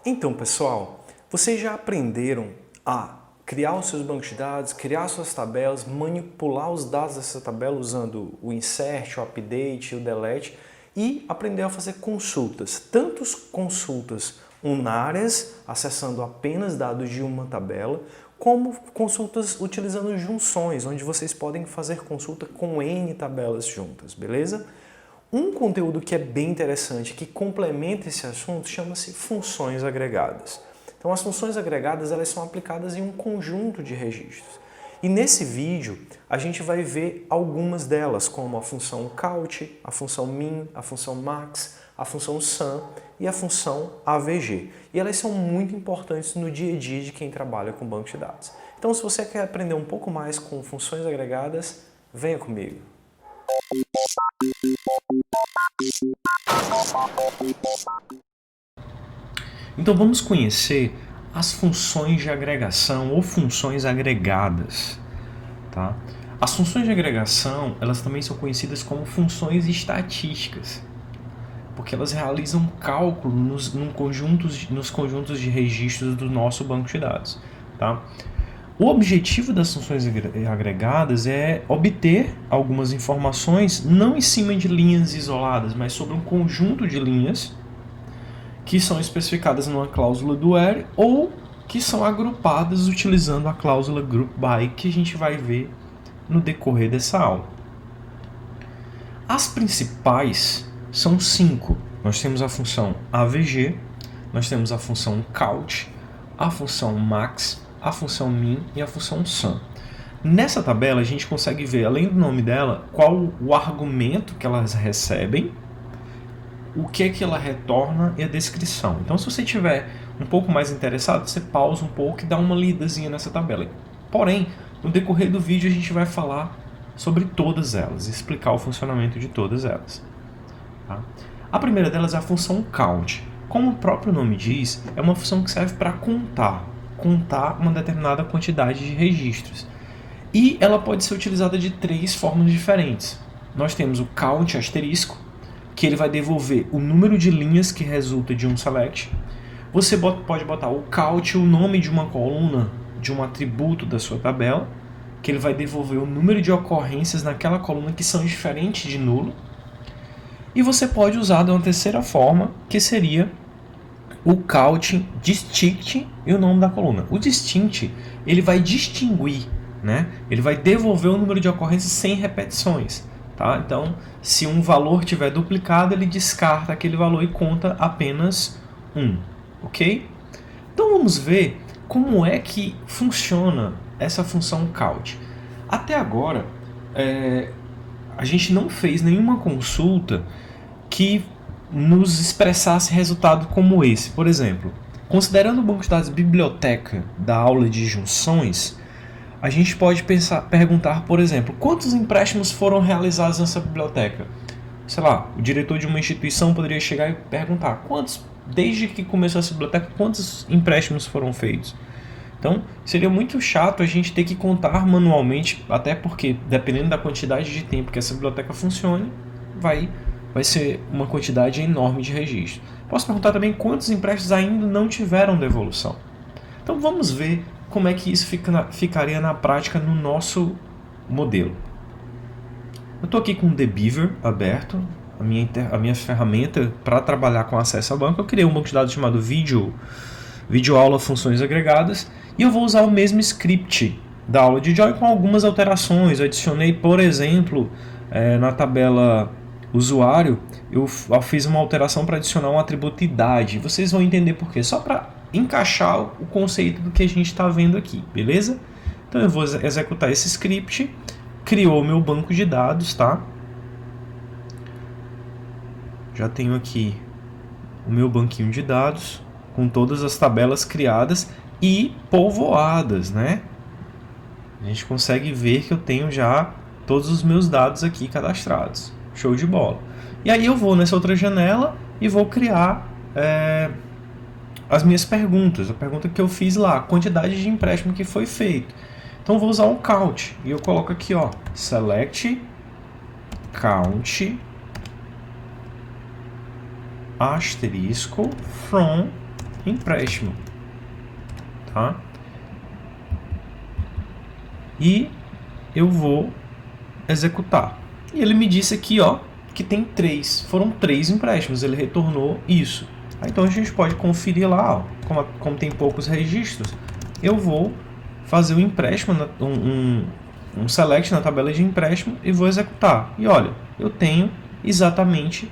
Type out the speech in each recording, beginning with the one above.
Então, pessoal, vocês já aprenderam a criar os seus bancos de dados, criar suas tabelas, manipular os dados dessa tabela usando o insert, o update, o delete e aprender a fazer consultas, tanto consultas unárias, acessando apenas dados de uma tabela, como consultas utilizando junções, onde vocês podem fazer consulta com N tabelas juntas, beleza? Um conteúdo que é bem interessante, que complementa esse assunto, chama-se funções agregadas. Então, as funções agregadas elas são aplicadas em um conjunto de registros. E nesse vídeo, a gente vai ver algumas delas, como a função count, a função min, a função max, a função sum e a função avg. E elas são muito importantes no dia a dia de quem trabalha com banco de dados. Então, se você quer aprender um pouco mais com funções agregadas, venha comigo. Então vamos conhecer as funções de agregação ou funções agregadas, tá? As funções de agregação, elas também são conhecidas como funções estatísticas, porque elas realizam cálculo nos conjuntos de registros do nosso banco de dados, tá? O objetivo das funções agregadas é obter algumas informações não em cima de linhas isoladas, mas sobre um conjunto de linhas que são especificadas numa cláusula do where ou que são agrupadas utilizando a cláusula group by, que a gente vai ver no decorrer dessa aula. As principais são 5. Nós temos a função avg, nós temos a função count, a função max, a função min e a função sum. Nessa tabela a gente consegue ver, além do nome dela, qual o argumento que elas recebem, o que é que ela retorna e a descrição. Então, se você estiver um pouco mais interessado, você pausa um pouco e dá uma lidazinha nessa tabela. Porém, no decorrer do vídeo a gente vai falar sobre todas elas, explicar o funcionamento de todas elas. Tá? A primeira delas é a função count. Como o próprio nome diz, é uma função que serve para contar uma determinada quantidade de registros. E ela pode ser utilizada de 3 formas diferentes. Nós temos o count asterisco, que ele vai devolver o número de linhas que resulta de um select. Você pode botar o count, o nome de uma coluna, de um atributo da sua tabela, que ele vai devolver o número de ocorrências naquela coluna que são diferentes de nulo. E você pode usar de uma terceira forma, que seria o count distinct e o nome da coluna. O distinct, ele vai distinguir, né? Ele vai devolver o número de ocorrências sem repetições. Tá? Então, se um valor tiver duplicado, ele descarta aquele valor e conta apenas um. Ok? Então vamos ver como é que funciona essa função count. Até agora, a gente não fez nenhuma consulta que nos expressasse resultado como esse. Por exemplo, considerando o banco de dados biblioteca da aula de junções, a gente pode perguntar, por exemplo, quantos empréstimos foram realizados nessa biblioteca? Sei lá, o diretor de uma instituição poderia chegar e perguntar, desde que começou essa biblioteca, quantos empréstimos foram feitos? Então, seria muito chato a gente ter que contar manualmente, até porque, dependendo da quantidade de tempo que essa biblioteca funcione, vai ser uma quantidade enorme de registros. Posso perguntar também quantos empréstimos ainda não tiveram devolução. Então, vamos ver como é que isso ficaria na prática no nosso modelo. Eu estou aqui com o TheBeaver aberto, a minha ferramenta para trabalhar com acesso ao banco. Eu criei um banco de dados chamado Vídeo Aula Funções Agregadas e eu vou usar o mesmo script da aula de Joy com algumas alterações. Eu adicionei, por exemplo, na tabela usuário, eu fiz uma alteração para adicionar um atributo idade. Vocês vão entender por quê. Só para encaixar o conceito do que a gente está vendo aqui, beleza? Então eu vou executar esse script, criou o meu banco de dados, tá? Já tenho aqui o meu banquinho de dados com todas as tabelas criadas e povoadas, né? A gente consegue ver que eu tenho já todos os meus dados aqui cadastrados. Show de bola. E aí eu vou nessa outra janela e vou criar as minhas perguntas, a pergunta que eu fiz lá, a quantidade de empréstimo que foi feito. Então eu vou usar o count e eu coloco aqui, ó, select count asterisco from empréstimo, tá? E eu vou executar. E ele me disse aqui, ó, que tem 3. Foram 3 empréstimos. Ele retornou isso. Então a gente pode conferir lá, ó, como tem poucos registros, eu vou fazer um empréstimo, um select na tabela de empréstimo e vou executar. E olha, eu tenho exatamente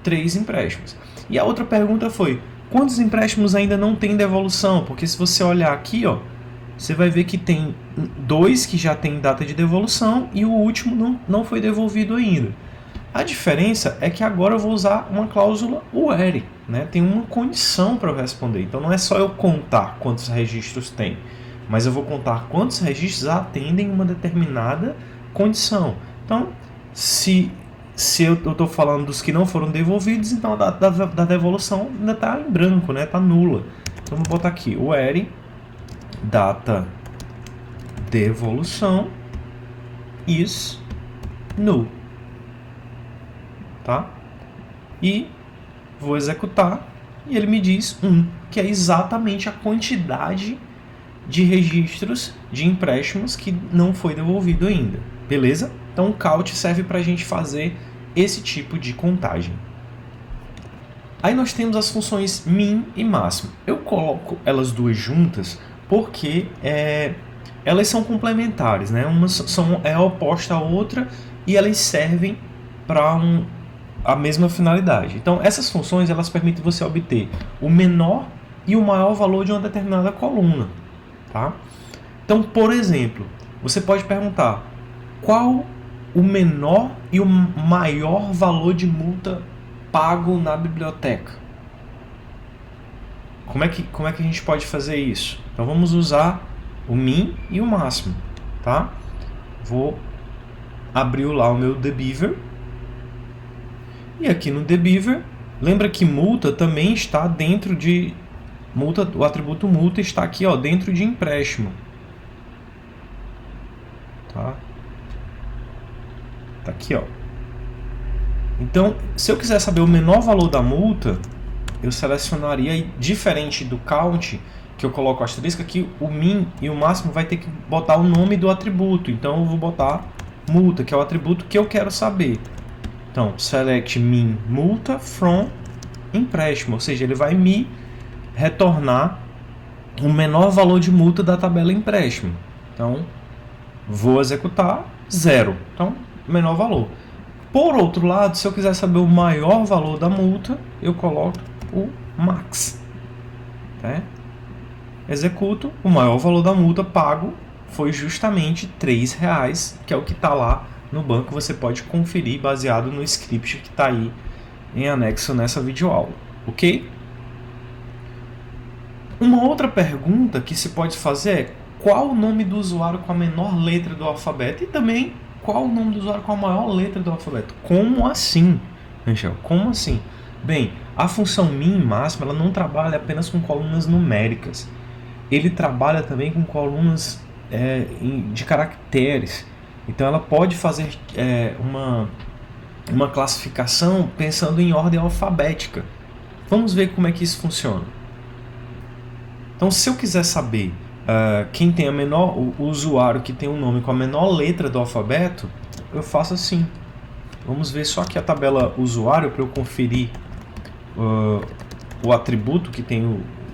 3 empréstimos. E a outra pergunta foi, quantos empréstimos ainda não tem devolução? Porque se você olhar aqui, ó, você vai ver que tem 2 que já tem data de devolução e o último não foi devolvido ainda. A diferença é que agora eu vou usar uma cláusula where, né? Tem uma condição para eu responder. Então não é só eu contar quantos registros tem, mas eu vou contar quantos registros atendem uma determinada condição. Então, se eu estou falando dos que não foram devolvidos, então a data da devolução ainda está em branco, né? Está nula. Então vou botar aqui where data devolução is null, tá? E vou executar e ele me diz 1, que é exatamente a quantidade de registros de empréstimos que não foi devolvido ainda, beleza? Então o count serve para a gente fazer esse tipo de contagem. Aí nós temos as funções min e máximo. Eu coloco elas duas juntas porque elas são complementares, né? Uma é oposta à outra e elas servem para a mesma finalidade. Então essas funções elas permitem você obter o menor e o maior valor de uma determinada coluna, tá? Então, por exemplo, você pode perguntar qual o menor e o maior valor de multa pago na biblioteca. Como é que a gente pode fazer isso? Então vamos usar o min e o máximo, tá? Vou abrir lá o meu debeaver. E aqui no debeaver, lembra que multa também está dentro de multa, o atributo multa está aqui, ó, dentro de empréstimo. Tá? Tá aqui, ó. Então, se eu quiser saber o menor valor da multa, eu selecionaria, diferente do count, que eu coloco asterisco aqui, o min e o máximo vai ter que botar o nome do atributo. Então eu vou botar multa, que é o atributo que eu quero saber. Então, select min multa from empréstimo, ou seja, ele vai me retornar o menor valor de multa da tabela empréstimo. Então, vou executar 0. Então, menor valor. Por outro lado, se eu quiser saber o maior valor da multa, eu coloco o max. Tá? Executo, o maior valor da multa pago foi justamente R$3, que é o que está lá no banco. Você pode conferir baseado no script que está aí em anexo nessa videoaula, ok? Uma outra pergunta que se pode fazer é qual o nome do usuário com a menor letra do alfabeto e também qual o nome do usuário com a maior letra do alfabeto. Como assim, Angel? Como assim? Bem, a função min e máxima ela não trabalha apenas com colunas numéricas. Ele trabalha também com colunas de caracteres. Então ela pode fazer uma classificação pensando em ordem alfabética. Vamos ver como é que isso funciona. Então, se eu quiser saber quem tem o usuário que tem o nome com a menor letra do alfabeto, eu faço assim. Vamos ver só aqui a tabela usuário para eu conferir o atributo que tem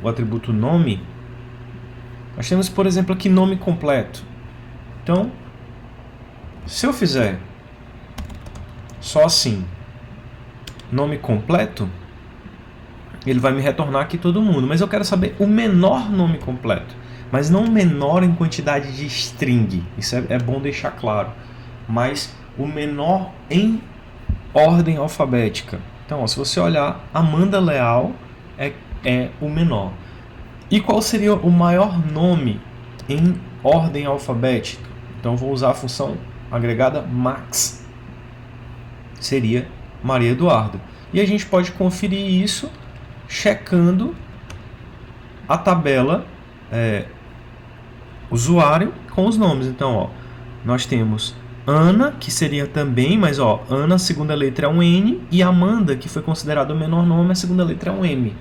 o atributo nome. Nós temos, por exemplo, aqui nome completo. Então, se eu fizer só assim, nome completo, ele vai me retornar aqui todo mundo. Mas eu quero saber o menor nome completo. Mas não menor em quantidade de string. Isso é bom deixar claro. Mas o menor em ordem alfabética. Então, ó, se você olhar, Amanda Leal é o menor. E qual seria o maior nome em ordem alfabética? Então, vou usar a função agregada max. Seria Maria Eduarda. E a gente pode conferir isso checando a tabela usuário com os nomes. Então, ó, nós temos Ana, que seria também, mas ó, Ana, a segunda letra é um N, e Amanda, que foi considerado o menor nome, a segunda letra é um M.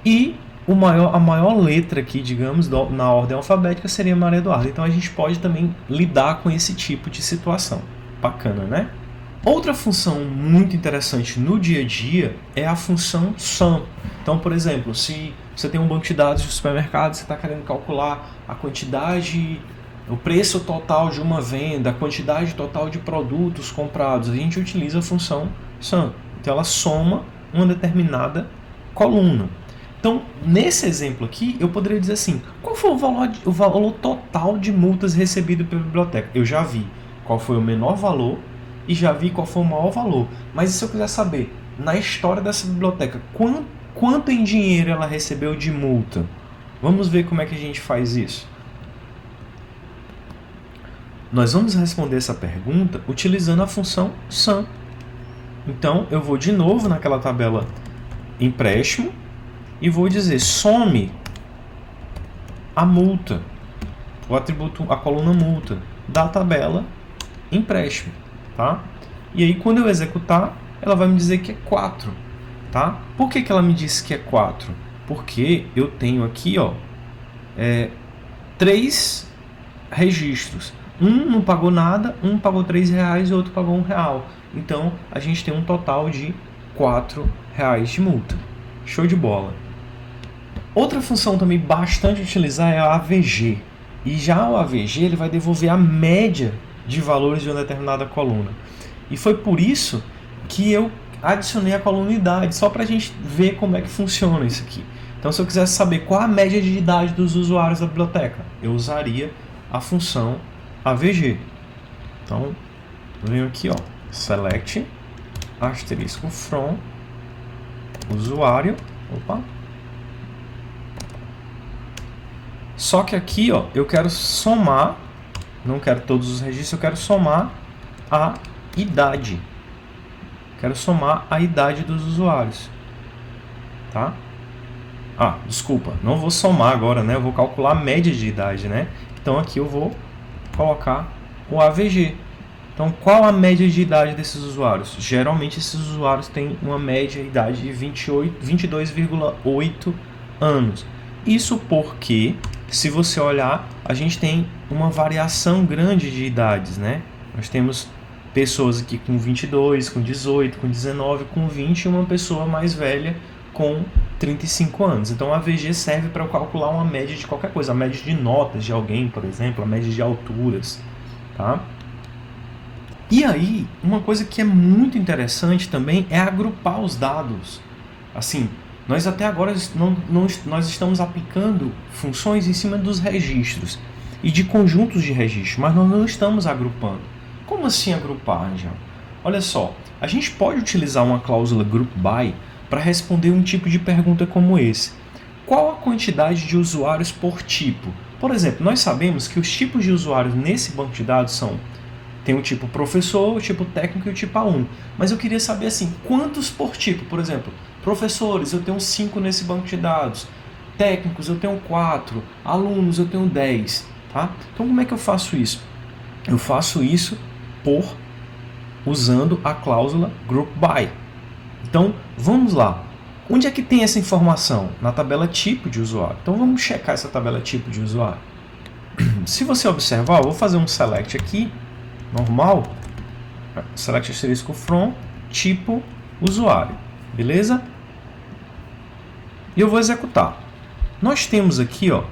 E a maior letra aqui, digamos, na ordem alfabética seria Maria Eduarda. Então a gente pode também lidar com esse tipo de situação. Bacana, né? Outra função muito interessante no dia a dia é a função SUM. Então, por exemplo, se você tem um banco de dados de supermercado, você está querendo calcular a quantidade, o preço total de uma venda, a quantidade total de produtos comprados, a gente utiliza a função SUM. Então ela soma uma determinada coluna. Então, nesse exemplo aqui, eu poderia dizer assim, qual foi o valor total de multas recebido pela biblioteca? Eu já vi qual foi o menor valor e já vi qual foi o maior valor. Mas e se eu quiser saber, na história dessa biblioteca, quanto em dinheiro ela recebeu de multa? Vamos ver como é que a gente faz isso. Nós vamos responder essa pergunta utilizando a função SUM. Então, eu vou de novo naquela tabela empréstimo e vou dizer some a multa, o atributo, a coluna multa da tabela empréstimo, tá? E aí quando eu executar, ela vai me dizer que é 4, tá? Por que ela me disse que é 4? Porque eu tenho aqui, ó, 3 registros. Um não pagou nada, um pagou R$3 e outro pagou R$1. Então a gente tem um total de R$4 de multa. Show de bola. Outra função também bastante utilizada é a AVG. E já o AVG ele vai devolver a média de valores de uma determinada coluna. E foi por isso que eu adicionei a coluna idade, só para a gente ver como é que funciona isso aqui. Então, se eu quisesse saber qual a média de idade dos usuários da biblioteca, eu usaria a função AVG. Então, eu venho aqui, ó, select asterisco from usuário. Opa. Só que aqui, ó, eu quero somar, não quero todos os registros, eu quero somar a idade. Quero somar a idade dos usuários. Tá? Ah, desculpa, não vou somar agora, né? Eu vou calcular a média de idade, né? Então aqui eu vou colocar o AVG. Então, qual a média de idade desses usuários? Geralmente esses usuários têm uma média de idade de 22,8 anos. Isso porque, se você olhar, a gente tem uma variação grande de idades, né? Nós temos pessoas aqui com 22, com 18, com 19, com 20 e uma pessoa mais velha com 35 anos. Então a AVG serve para eu calcular uma média de qualquer coisa, a média de notas de alguém, por exemplo, a média de alturas, tá? E aí, uma coisa que é muito interessante também é agrupar os dados. Assim, nós até agora nós estamos aplicando funções em cima dos registros e de conjuntos de registros, mas nós não estamos agrupando. Como assim agrupar, Angel? Olha só, a gente pode utilizar uma cláusula group by para responder um tipo de pergunta como esse. Qual a quantidade de usuários por tipo? Por exemplo, nós sabemos que os tipos de usuários nesse banco de dados são: tem o tipo professor, o tipo técnico e o tipo aluno. Mas eu queria saber assim, quantos por tipo? Por exemplo, professores, eu tenho 5 nesse banco de dados. Técnicos, eu tenho 4. Alunos, eu tenho 10. Tá? Então, como é que eu faço isso? Eu faço isso usando a cláusula group by. Então, vamos lá. Onde é que tem essa informação? Na tabela tipo de usuário. Então, vamos checar essa tabela tipo de usuário. Se você observar, eu vou fazer um select aqui, normal, select asterisco from, tipo usuário, beleza? E eu vou executar. Nós temos aqui, ó,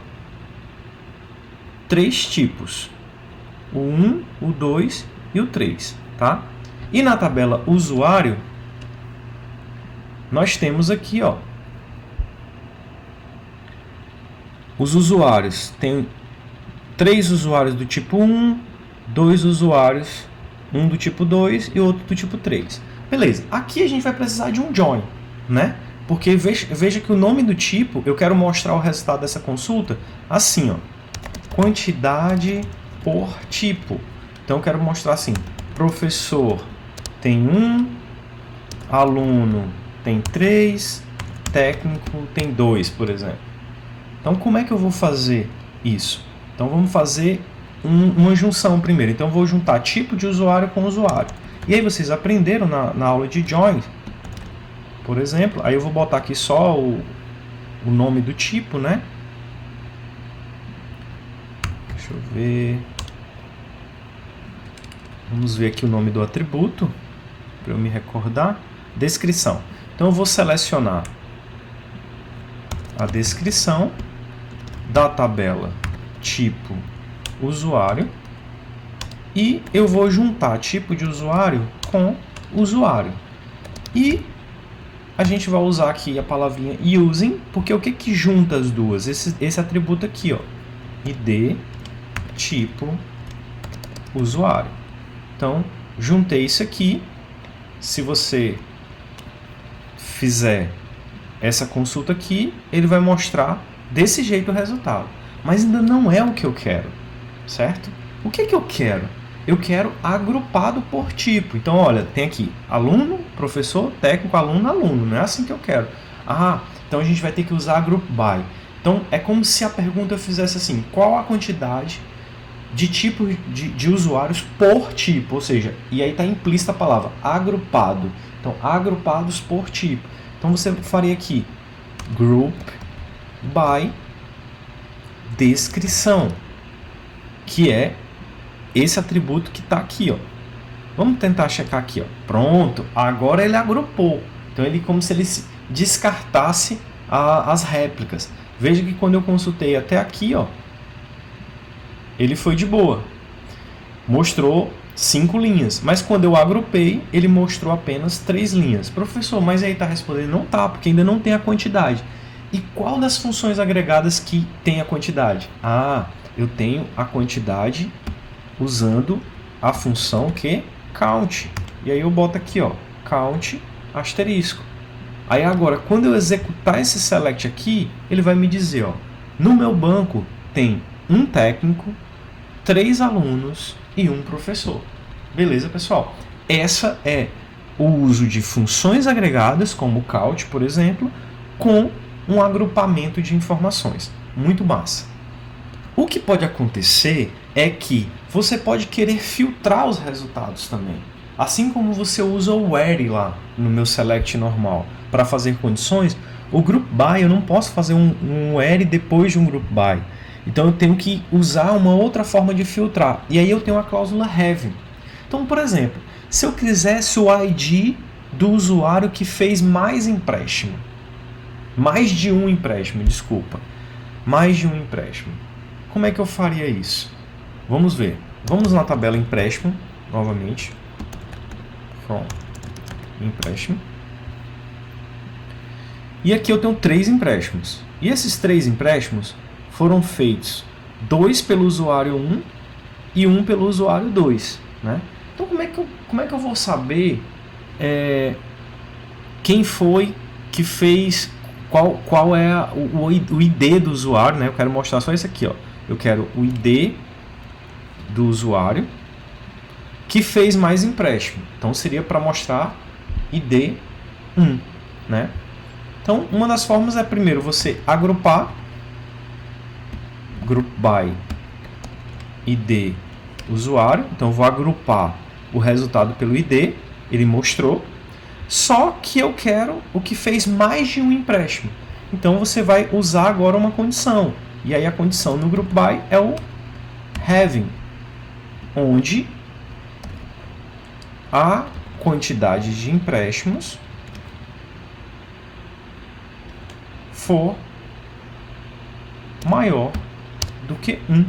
3 tipos, o 1, o 2 e o 3, tá? E na tabela usuário, nós temos aqui, ó, os usuários. Tem 3 usuários do tipo 1, 2 usuários, um do tipo 2 e outro do tipo 3. Beleza, aqui a gente vai precisar de um join, né? Porque veja que o nome do tipo, eu quero mostrar o resultado dessa consulta assim, ó, quantidade por tipo. Então eu quero mostrar assim, professor tem 1, aluno tem 3, técnico tem 2, por exemplo. Então como é que eu vou fazer isso? Então vamos fazer uma junção primeiro. Então eu vou juntar tipo de usuário com usuário. E aí vocês aprenderam na aula de join, por exemplo, aí eu vou botar aqui só o nome do tipo, né? Deixa eu ver. Vamos ver aqui o nome do atributo, para eu me recordar. Descrição. Então eu vou selecionar a descrição da tabela tipo usuário e eu vou juntar tipo de usuário com usuário. E a gente vai usar aqui a palavrinha using, porque o que que junta as duas? Esse atributo aqui, ó, id tipo usuário. Então, juntei isso aqui. Se você fizer essa consulta aqui, ele vai mostrar desse jeito o resultado. Mas ainda não é o que eu quero, certo? O que que eu quero? Eu quero agrupado por tipo. Então, olha, tem aqui aluno, professor, técnico, aluno, aluno. Não é assim que eu quero. Ah, então a gente vai ter que usar group by. Então, é como se a pergunta fizesse assim, qual a quantidade de tipos de usuários por tipo, ou seja, e aí está implícita a palavra agrupado. Então, agrupados por tipo. Então, você faria aqui group by descrição, que é esse atributo que está aqui, ó. Vamos tentar checar aqui, ó. Pronto, agora ele agrupou. Então, ele como se ele descartasse as réplicas. Veja que quando eu consultei até aqui, ó, ele foi de boa. Mostrou 5 linhas. Mas quando eu agrupei, ele mostrou apenas 3 linhas. Professor, mas aí está respondendo? Não tá, porque ainda não tem a quantidade. E qual das funções agregadas que tem a quantidade? Ah, eu tenho a quantidade usando a função que count. E aí eu boto aqui, ó, count asterisco. Aí agora, quando eu executar esse select aqui, ele vai me dizer, ó, no meu banco tem um técnico, 3 alunos e um professor. Beleza, pessoal? Essa é o uso de funções agregadas, como o count, por exemplo, com um agrupamento de informações. Muito massa. O que pode acontecer é que você pode querer filtrar os resultados também. Assim como você usa o where lá no meu select normal para fazer condições, o group by eu não posso fazer um where depois de um group by. Então eu tenho que usar uma outra forma de filtrar. E aí eu tenho a cláusula have. Então, por exemplo, se eu quisesse o ID do usuário que fez mais empréstimo. Mais de um empréstimo, desculpa. Mais de um empréstimo. Como é que eu faria isso? Vamos ver. Vamos na tabela empréstimo, novamente. From empréstimo. E aqui eu tenho 3 empréstimos. E esses 3 empréstimos foram feitos 2 pelo usuário 1 e 1 pelo usuário 2. Né? Então, como é que eu vou saber quem foi que fez, qual é o ID do usuário? Né? Eu quero mostrar só isso aqui. Ó. Eu quero o ID do usuário que fez mais empréstimo. Então, seria para mostrar ID 1. Né? Então, uma das formas é, primeiro, você agrupar group by ID usuário. Então, eu vou agrupar o resultado pelo ID. Ele mostrou. Só que eu quero o que fez mais de um empréstimo. Então, você vai usar agora uma condição. E aí, a condição no group by é o having, onde a quantidade de empréstimos for maior do que 1.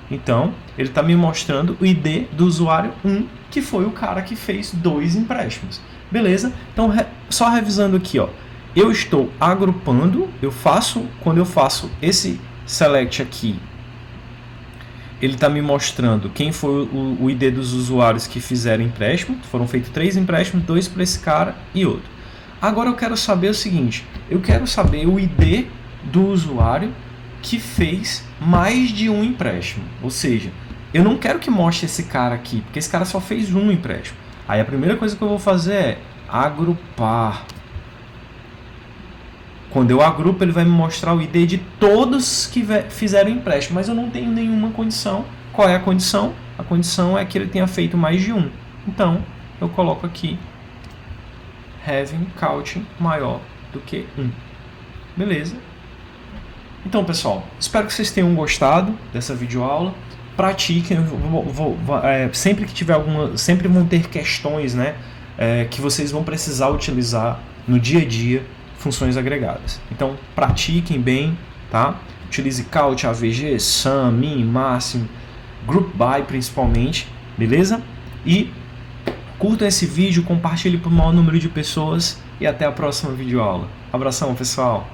Então, ele está me mostrando o ID do usuário 1, que foi o cara que fez 2 empréstimos. Beleza? Então, só revisando aqui, ó, eu estou agrupando, quando eu faço esse select aqui, ele está me mostrando quem foi o ID dos usuários que fizeram empréstimo. Foram feitos 3 empréstimos, 2 para esse cara e outro. Agora eu quero saber o seguinte, eu quero saber o ID do usuário que fez mais de um empréstimo. Ou seja, eu não quero que mostre esse cara aqui, porque esse cara só fez um empréstimo. Aí a primeira coisa que eu vou fazer é agrupar. Quando eu agrupo, ele vai me mostrar o ID de todos que fizeram empréstimo, mas eu não tenho nenhuma condição. Qual é a condição? A condição é que ele tenha feito mais de um. Então, eu coloco aqui having count maior do que 1. Beleza? Então, pessoal, espero que vocês tenham gostado dessa videoaula. Pratiquem, sempre que tiver sempre vão ter questões, né, que vocês vão precisar utilizar no dia a dia, funções agregadas. Então, pratiquem bem, tá? Utilize count, AVG, sum, min, máximo, group by principalmente, beleza? E curtam esse vídeo, compartilhe para o maior número de pessoas e até a próxima videoaula. Abração, pessoal!